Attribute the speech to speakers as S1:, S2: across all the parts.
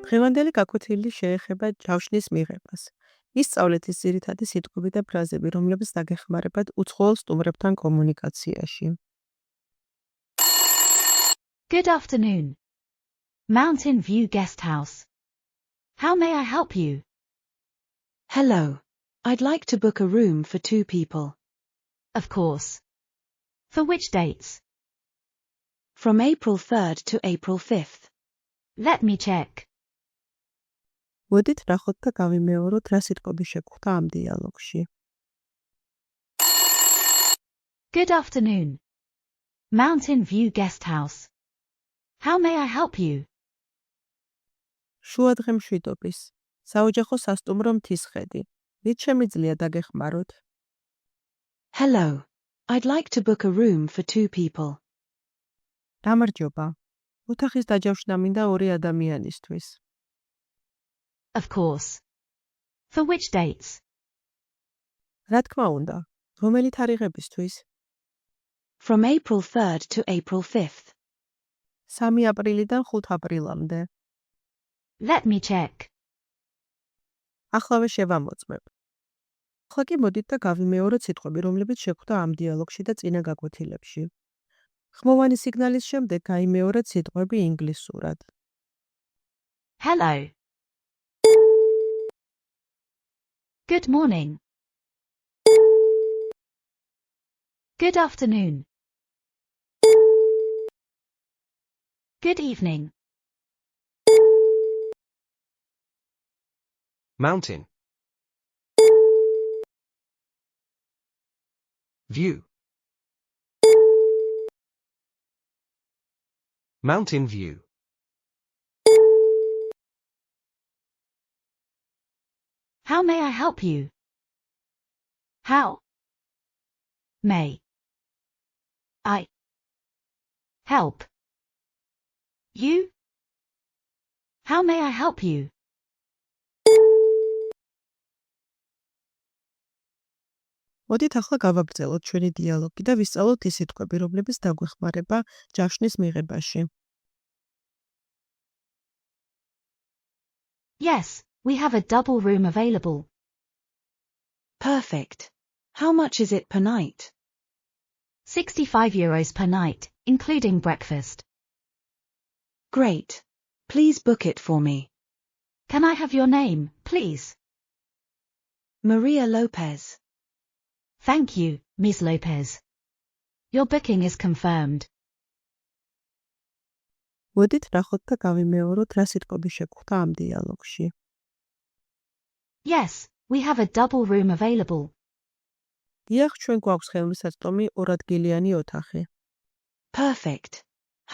S1: დღევანდელი გაკვეთილი შეეხება ჯავშნის მიღებას. ისწავლეთ ის ძირითადი სიტყვები და ფრაზები, რომლებიც დაგეხმარებათ უცხოელ სტუმრებთან კომუნიკაციაში.
S2: Good afternoon. Mountain View Guest House. How may I help you?
S3: Hello. I'd like to book a room for 2 people.
S2: Of course. For which dates?
S3: From April 3rd to April 5th.
S2: Let me check.
S1: მოდით ნახოთ და გავიმეოროთ, რა სიტყვები შეგვხვდა ამ დიალოგში.
S2: Good afternoon. Mountain View Guest House. How may I help you?
S1: შუადღე მშვიდობის. საოჯახო სასტუმრო მთისხედი. რით შემიძლია დაგეხმაროთ?
S3: Hello. I'd like to book a room for 2 people.
S1: გამარჯობა. ოთახის დაჯავშნა მინდა 2 ადამიანისთვის.
S2: Of course. For which dates?
S1: რა თქმა უნდა, რომელი თარიღებისთვის?
S3: From April 3rd to April 5th.
S1: 3 აპრილიდან 5 აპრილამდე.
S2: Let me check.ახლავე
S1: შევამოწმებ. ახლა კი მოდით და გავიმეოროთ სიტყვები, რომლებიც შეგვხვდა ამ დიალოგში და წინა გაკვეთილებში. ხმოვანი სიგნალის შემდეგ გაიმეორეთ სიტყვები ინგლისურად.
S2: Hello. Good morning. Good afternoon. Good evening.
S4: Mountain. View. Mountain view.
S2: How may I help you? How may I help you? How may I help you?
S1: მოდით ახლა გავაგრძელოთ ჩვენი დიალოგი და ვისწავლოთ ის სიტყვები, რომლებიც დაგვეხმარება ჯავშნის მიღებაში.
S2: Yes, we have a double room available.
S3: Perfect. How much is it per night?
S2: €65 per night, including breakfast.
S3: Great. Please book it for me.
S2: Can I have your name, please?
S3: Maria Lopez.
S2: Thank you, Ms. Lopez. Your booking is confirmed.
S1: მოდით ნახოთ და გავიმეოროთ, რა სიტყვები შეგვხვდა ამ დიალოგში.
S2: Yes, we have a double room available.
S1: დიახ, ჩვენ გვაქვს ხელმისაწვდომი 2 ადგილიანი ოთახი.
S3: Perfect.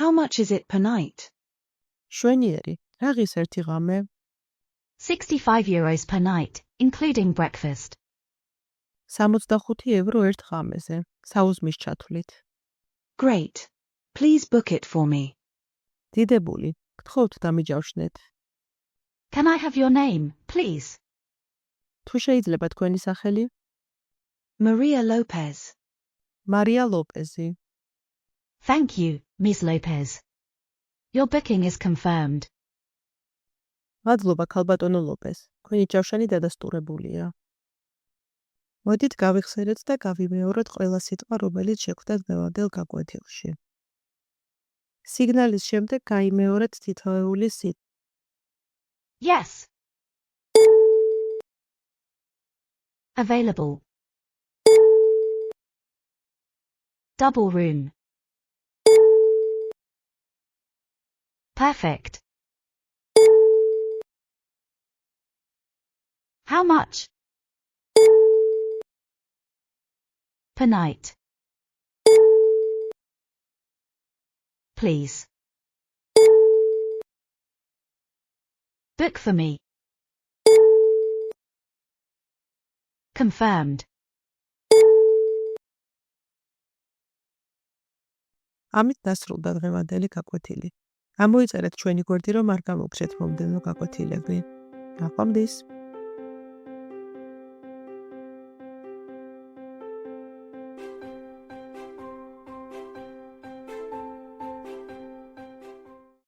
S3: How much is it per night?
S1: შვენიერი, რა ღირს ერთი ღამე?
S2: €65 per night, including breakfast.
S1: 65 евро ერთ ღამეზე, საუზმის ჩათვლით.
S3: Great. Please book it for me.
S1: დიდებული, გთხოვთ დამიჯავშნეთ.
S2: Can I have your name, please?
S1: თუ შეიძლება თქვენი სახელი?
S3: Maria Lopez.
S1: მარია ლოპეზი.
S2: Thank you, Ms. Lopez. Your booking is confirmed.
S1: მადლობა ქალბატონო ლოპეს, თქვენი ჯავშანი დადასტურებულია. მოდით გავიხსენოთ და გავიმეოროთ ყველა სიტყვა, რომელიც შეგვხვდა დღევანდელ გაკვეთილში. სიგნალის შემდეგ გაიმეორეთ თითოეული სიტყვა.
S2: Yes. Available. Double room. Perfect. How much? Per night. Please. Book for me. Confirmed.
S1: ამით დასრულდა დღევანდელი გაკვეთილი. ამოიწერეთ ჩვენი გვერდი, რომ არ გამოგცეთ მომდევნო გაკვეთილები. ნახვამდის.